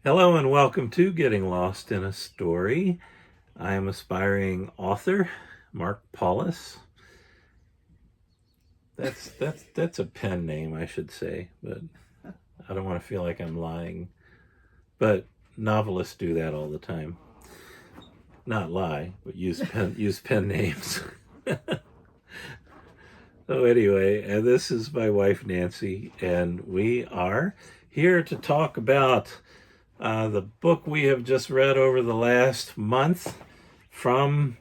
Hello and welcome to Getting Lost in a Story. I am aspiring author Mark Paulus. That's a pen name, I should say, but I don't want to feel like I'm lying. But novelists do that all the time. Not lie, but use pen names. So anyway, and this is my wife Nancy, and we are here to talk about the book we have just read over the last month from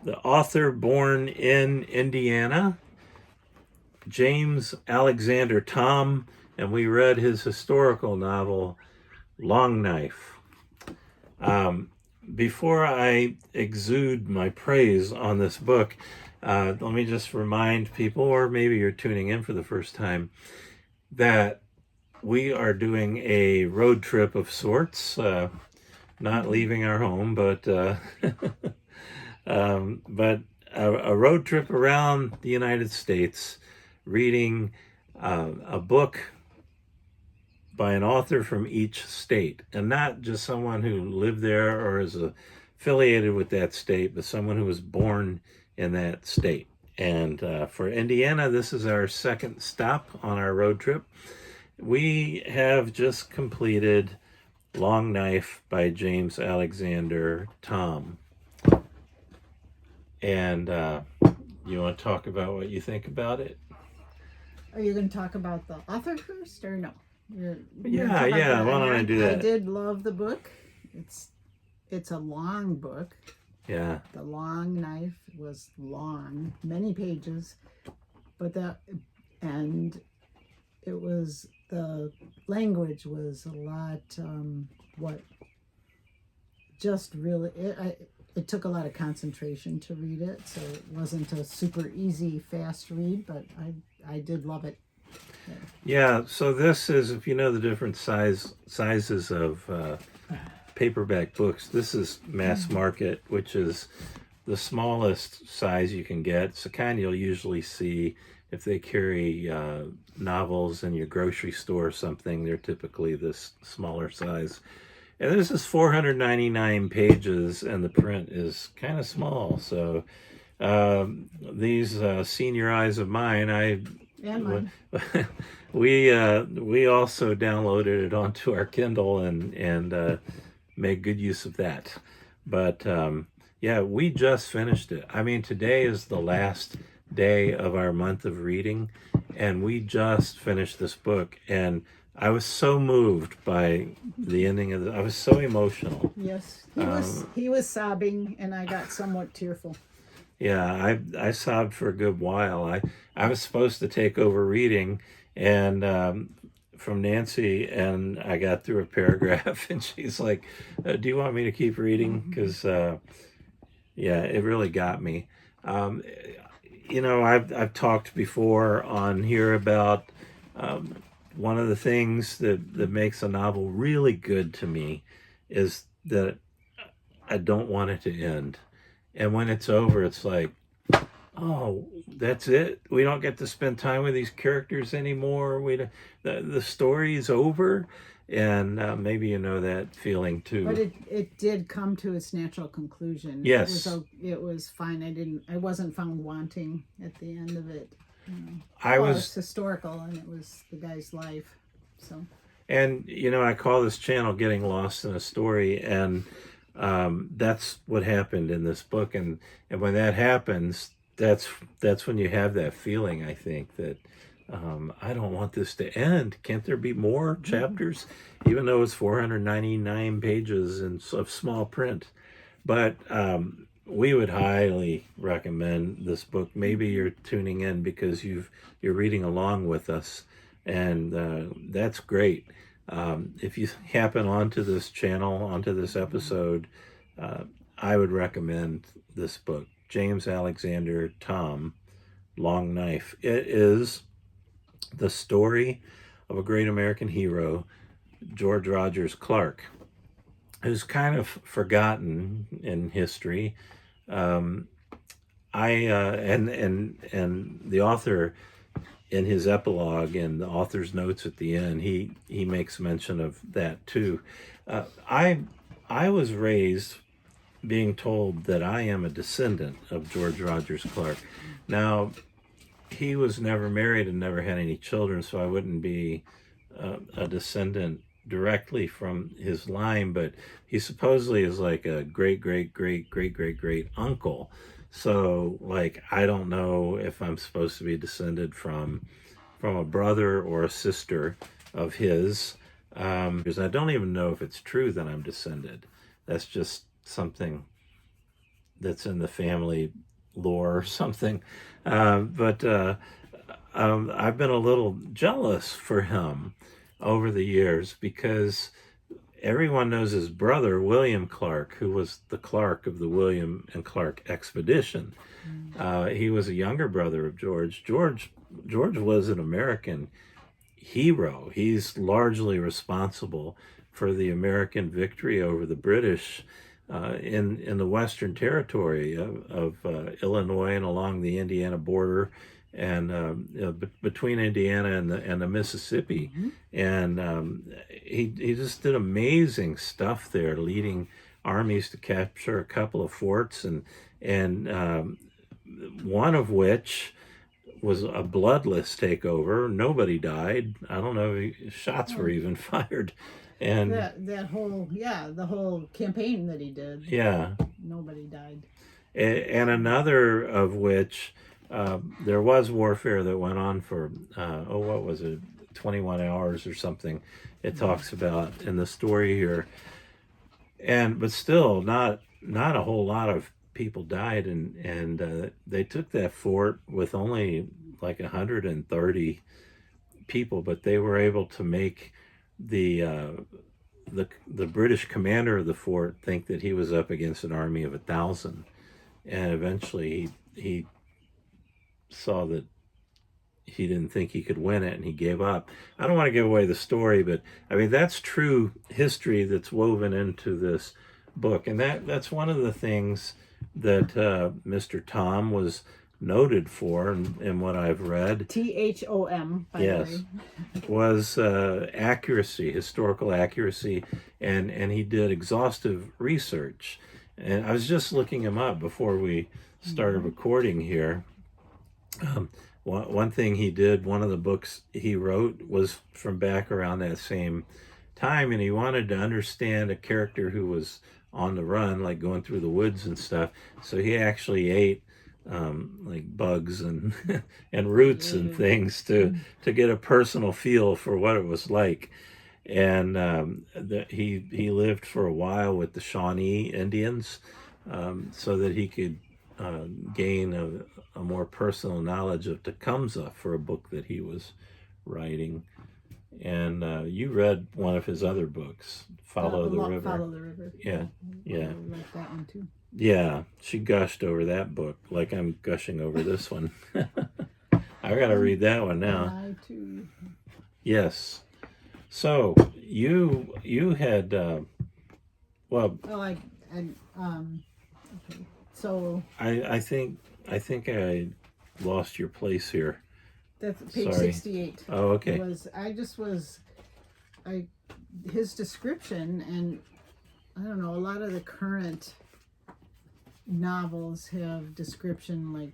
the author born in Indiana, James Alexander Thom, and we read his historical novel, Long Knife. Before I exude my praise on this book, let me just remind people, or maybe you're tuning in for the first time, that we are doing a road trip of sorts, not leaving our home, but a road trip around the United States, reading a book by an author from each state, and not just someone who lived there or is affiliated with that state, but someone who was born in that state. And for Indiana, this is our second stop on our road trip. We have just completed Long Knife by James Alexander Thom. And you want to talk about what you think about it? Are you going to talk about the author first or no? Yeah. Why don't I do that? I did love the book. It's a long book. Yeah. The Long Knife was long, many pages, and it was, the language was a lot, it took a lot of concentration to read it, so it wasn't a super easy, fast read, but I did love it. Yeah, so this is, if you know the different sizes of paperback books, this is mass market, which is the smallest size you can get. It's the kind you'll usually see if they carry novels in your grocery store or something. They're typically this smaller size. And this is 499 pages, and the print is kind of small. So these senior eyes of mine, And mine. we also downloaded it onto our Kindle and made good use of that. But yeah, we just finished it. I mean, today is the last day of our month of reading, and we just finished this book, and I was so moved by the ending of it. I was so emotional. Yes, he was sobbing, and I got somewhat tearful. Yeah, I sobbed for a good while. I was supposed to take over reading, and from Nancy, and I got through a paragraph, and she's like, "Do you want me to keep reading?" Because yeah, it really got me. I've talked before on here about one of the things that makes a novel really good to me is that I don't want it to end. And when it's over, it's like, oh, that's it. We don't get to spend time with these characters anymore. The story's over, and maybe you know that feeling too. But it did come to its natural conclusion. Yes, it was fine. I wasn't found wanting at the end of it. It's historical, and it was the guy's life. So. And I call this channel "Getting Lost in a Story," and that's what happened in this book. And when that happens, that's when you have that feeling. I think that I don't want this to end. Can't there be more chapters? Even though it's 499 pages of small print, but we would highly recommend this book. Maybe you're tuning in because you're reading along with us, and that's great. If you happen onto this channel, onto this episode, I would recommend this book, James Alexander Thom, Long Knife. It is the story of a great American hero, George Rogers Clark, who's kind of forgotten in history. And the author in his epilogue and the author's notes at the end, he makes mention of that too. I was raised being told that I am a descendant of George Rogers Clark. Now, he was never married and never had any children, so I wouldn't be a descendant directly from his line, but he supposedly is like a great great great great great great uncle. So like I don't know if I'm supposed to be descended from a brother or a sister of his, because I don't even know if it's true that I'm descended. That's just something that's in the family lore or something. But I've been a little jealous for him over the years because everyone knows his brother, William Clark, who was the Clark of the William and Clark expedition. He was a younger brother of George. George was an American hero. He's largely responsible for the American victory over the British in the Western Territory of Illinois and along the Indiana border, and between Indiana and the Mississippi. And he just did amazing stuff there, leading armies to capture a couple of forts, and one of which was a bloodless takeover. Nobody died. I don't know if shots were even fired. And that whole the whole campaign that he did. Yeah. Nobody died. And another of which there was warfare that went on for what was it, 21 hours or something. It talks about in the story here, but still not a whole lot of people died, and they took that fort with only like 130 people, but they were able to make the British commander of the fort think that he was up against an army of 1,000, and eventually he saw that he didn't think he could win it, and he gave up. I don't want to give away the story, but I mean that's true history that's woven into this book, and that's one of the things that Mr. Thom was noted for, in what I've read. Thom, by yes, the way. Was accuracy, historical accuracy, and he did exhaustive research. And I was just looking him up before we started recording here. One thing he did, one of the books he wrote was from back around that same time, and he wanted to understand a character who was on the run, like going through the woods and stuff. So he actually ate like bugs and and roots and things to get a personal feel for what it was like. And he lived for a while with the Shawnee Indians, so that he could gain a more personal knowledge of Tecumseh for a book that he was writing. And you read one of his other books, Follow the River. Follow the River. Yeah. I like that one too. Yeah, she gushed over that book like I'm gushing over this one. I gotta read that one now. I too. Yes. So you had well. Oh, okay. So I think I lost your place here. That's page Sorry. 68. Oh, okay. His description, and I don't know, a lot of the current novels have description like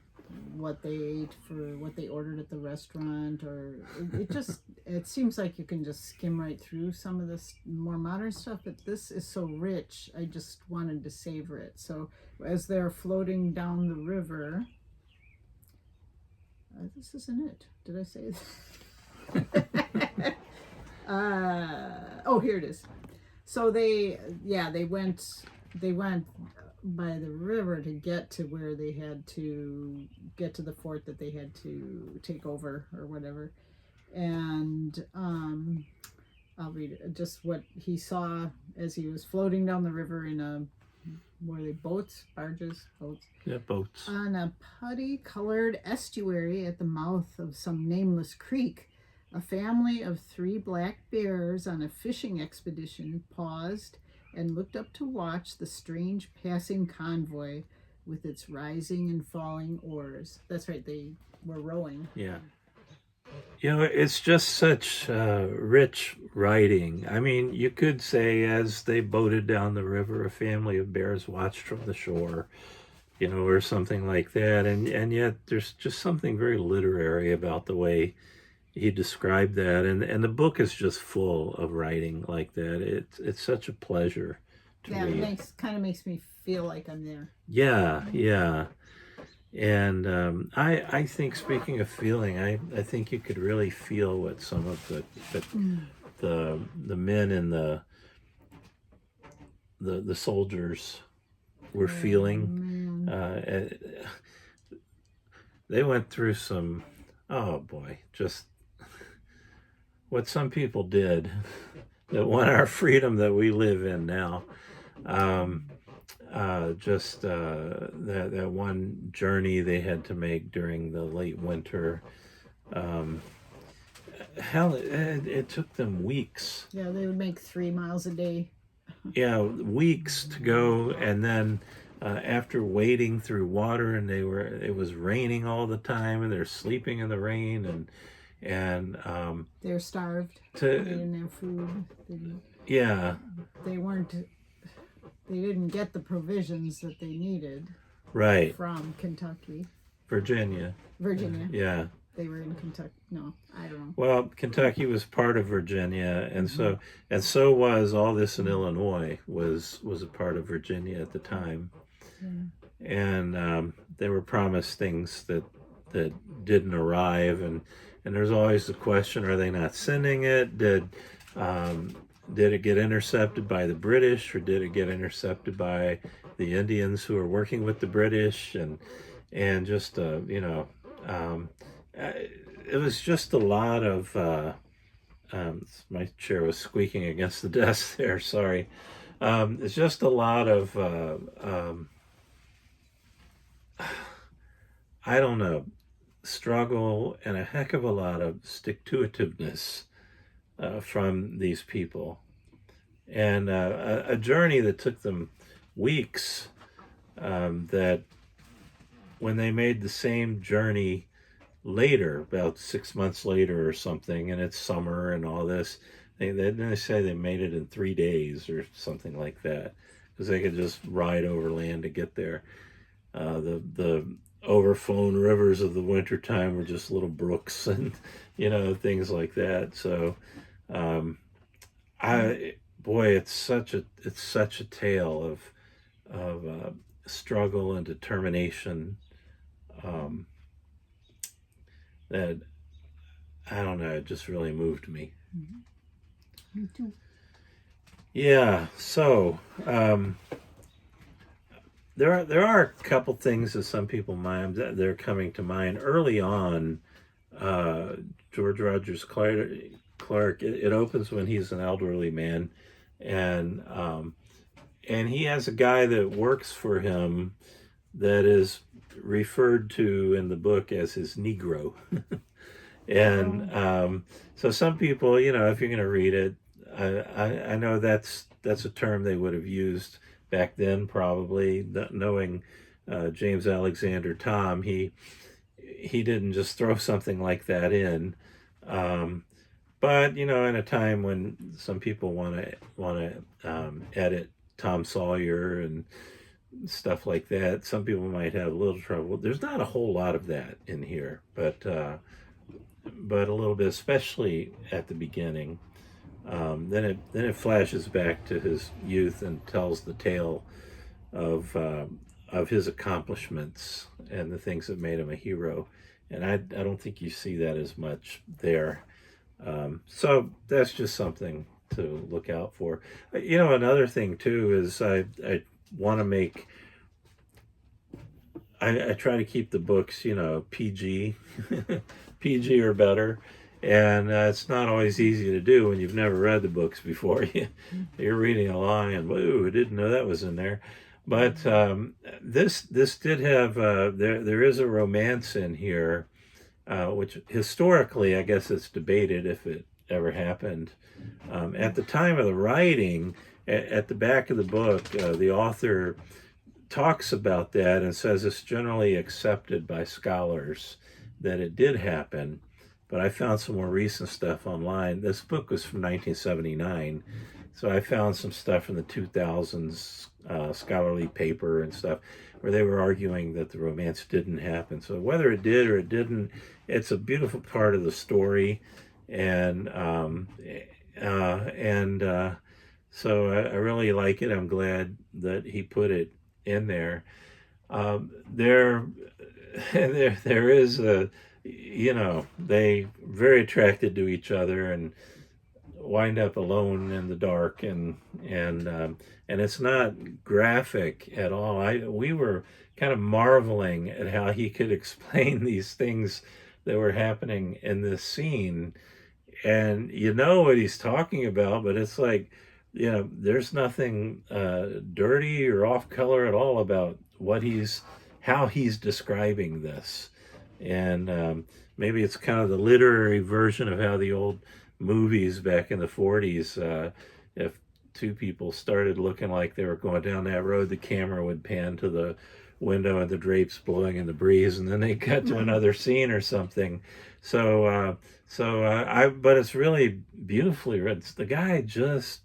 what they ate, for what they ordered at the restaurant, or it seems like you can just skim right through some of this more modern stuff, but this is so rich, I just wanted to savor it. So as they're floating down the river, this isn't it. Did I say that? Oh, here it is. So they went by the river to get to where they had to get to the fort that they had to take over or whatever. And I'll read it, just what he saw as he was floating down the river in boats? Yeah, boats. On a putty-colored estuary at the mouth of some nameless creek, a family of 3 black bears on a fishing expedition paused and looked up to watch the strange passing convoy with its rising and falling oars. That's right, they were rowing. Yeah. It's just such rich writing. I mean, you could say as they boated down the river, a family of bears watched from the shore, or something like that. And yet there's just something very literary about the way he described that. And the book is just full of writing like that. It's such a pleasure to Yeah, it read. makes me feel like I'm there. Yeah, yeah. And I think, speaking of feeling, I think you could really feel what some of the the men and the soldiers were feeling. Man. Uh, they went through some, oh boy, just what some people did that won our freedom that we live in now. Um, just that one journey they had to make during the late winter. Um, hell, it took them weeks. Yeah, they would make 3 miles a day. Yeah, weeks to go, and then after wading through water, and it was raining all the time, and they're sleeping in the rain, and They're starved. to They didn't have food. yeah, They weren't. They didn't get the provisions that they needed right, from Kentucky, Virginia, Virginia. yeah. They were in Kentucky. No, I don't know. Well, Kentucky was part of Virginia, and so was all this in Illinois was a part of Virginia at the time, and they were promised things that didn't arrive, and there's always the question: are they not sending it? Did it get intercepted by the British, or did it get intercepted by the Indians who were working with the British? And just um, it was just a lot of my chair was squeaking against the desk there, sorry. It's just a lot of I don't know, struggle, and a heck of a lot of stick-to-itiveness from these people, and a journey that took them weeks, that when they made the same journey later, about 6 months later or something, and it's summer and all this, they say they made it in 3 days or something like that, because they could just ride over land to get there. The overflown rivers of the wintertime were just little brooks and things like that. So I boy, it's such a tale of struggle and determination, um, that I don't know, it just really moved me. Me too. Yeah. So there are a couple things that some people mind that they're coming to mind early on. Uh, George Rogers Clark. It opens when he's an elderly man, and and he has a guy that works for him that is referred to in the book as his Negro. And so some people, if you're going to read it, I know that's a term they would have used back then, probably, knowing James Alexander Thom. He didn't just throw something like that in. But in a time when some people want to edit Tom Sawyer and stuff like that, some people might have a little trouble. There's not a whole lot of that in here, but a little bit, especially at the beginning. Then it flashes back to his youth and tells the tale of his accomplishments and the things that made him a hero. And I don't think you see that as much there. So that's just something to look out for. Another thing too is I want to make. I try to keep the books, PG, PG or better, and it's not always easy to do when you've never read the books before. You're reading along, and whoa, I didn't know that was in there. But this did have there is a romance in here, which historically, I guess it's debated if it ever happened. At the time of the writing, at the back of the book, the author talks about that and says it's generally accepted by scholars that it did happen, but I found some more recent stuff online. This book was from 1979, so I found some stuff from the 2000s, scholarly paper and stuff, where they were arguing that the romance didn't happen. So whether it did or it didn't, it's a beautiful part of the story, and so I really like it. I'm glad that he put it in there. There, there is a, they very attracted to each other and wind up alone in the dark, and it's not graphic at all. We were kind of marveling at how he could explain these things that were happening in this scene, and you know what he's talking about, but it's like, there's nothing dirty or off color at all about how he's describing this. And maybe it's kind of the literary version of how the old movies back in the 40s, if two people started looking like they were going down that road, the camera would pan to the window and the drapes blowing in the breeze, and then they cut to another scene or something. But it's really beautifully written. The guy just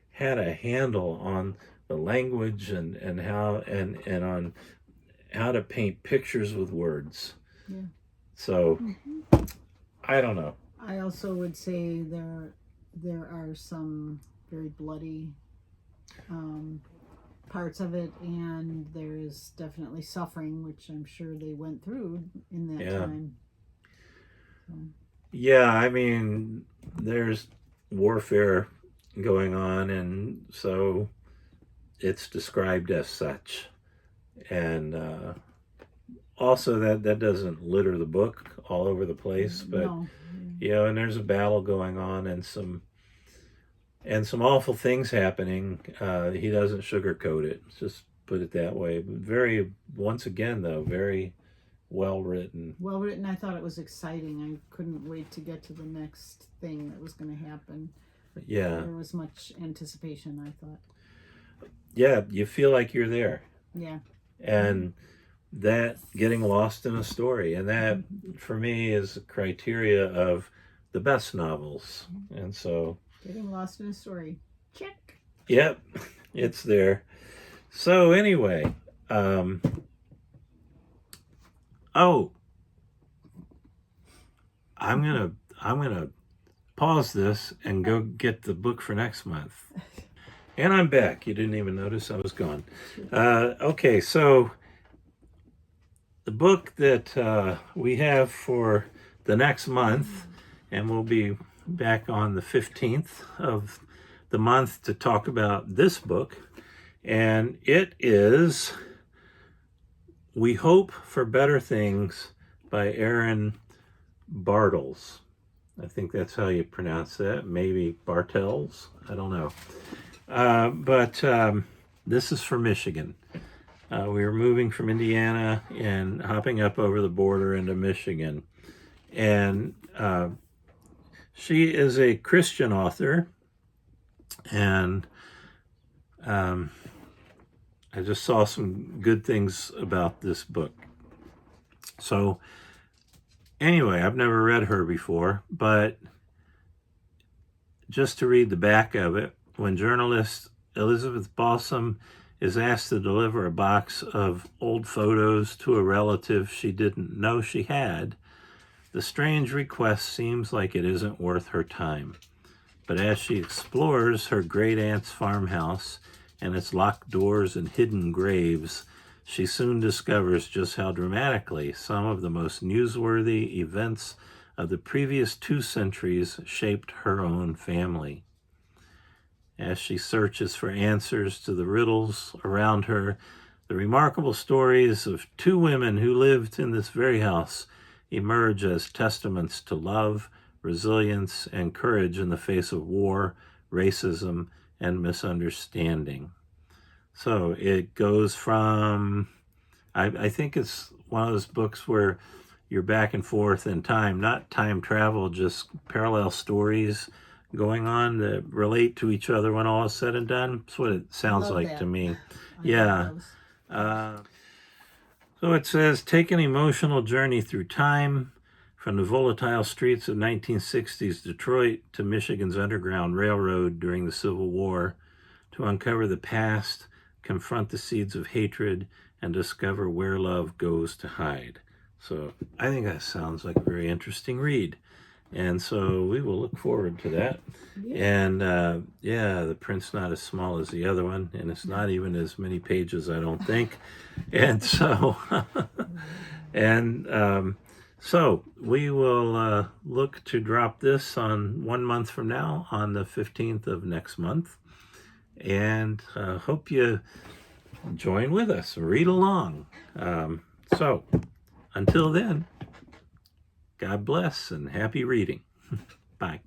had a handle on the language and how and on how to paint pictures with words. Yeah. So I don't know. I also would say there are some very bloody parts of it, and there is definitely suffering, which I'm sure they went through in that time. So. Yeah, I mean, there's warfare going on, and so it's described as such. And also that doesn't litter the book all over the place, but no. And there's a battle going on and some awful things happening. He doesn't sugarcoat it, just put it that way. Very, once again though, very well written. Well written. I thought it was exciting. I couldn't wait to get to the next thing that was going to happen. Yeah. There was much anticipation, I thought. Yeah, you feel like you're there. Yeah. And that getting lost in a story, and that for me is a criteria of the best novels. And so getting lost in a story, check. Yep, it's there. So anyway, I'm gonna pause this and go get the book for next month. And I'm back. You didn't even notice I was gone. Okay, so the book that we have for the next month, and we'll be back on the 15th of the month to talk about this book, and it is We Hope for Better Things by Aaron Bartels. I think that's how you pronounce that. Maybe Bartels. I don't know. But this is from Michigan. We were moving from Indiana and hopping up over the border into Michigan. And she is a Christian author. And I just saw some good things about this book. So anyway, I've never read her before, but just to read the back of it, when journalist Elizabeth Balsam is asked to deliver a box of old photos to a relative she didn't know she had, the strange request seems like it isn't worth her time. But as she explores her great-aunt's farmhouse and its locked doors and hidden graves, she soon discovers just how dramatically some of the most newsworthy events of the previous 2 centuries shaped her own family. As she searches for answers to the riddles around her, the remarkable stories of 2 women who lived in this very house emerge as testaments to love, resilience, and courage in the face of war, racism, and misunderstanding. So it goes from, I think it's one of those books where you're back and forth in time, not time travel, just parallel stories going on that relate to each other when all is said and done. That's what it sounds like that. to me. Yeah. So it says, take an emotional journey through time from the volatile streets of 1960s Detroit to Michigan's Underground Railroad during the Civil War, to uncover the past, confront the seeds of hatred, and discover where love goes to hide. So I think that sounds like a very interesting read. And so we will look forward to that. Yeah. And the print's not as small as the other one, and it's not even as many pages, I don't think. And so, so we will look to drop this on 1 month from now, on the 15th of next month. And hope you join with us, read along. So until then, God bless and happy reading. Bye.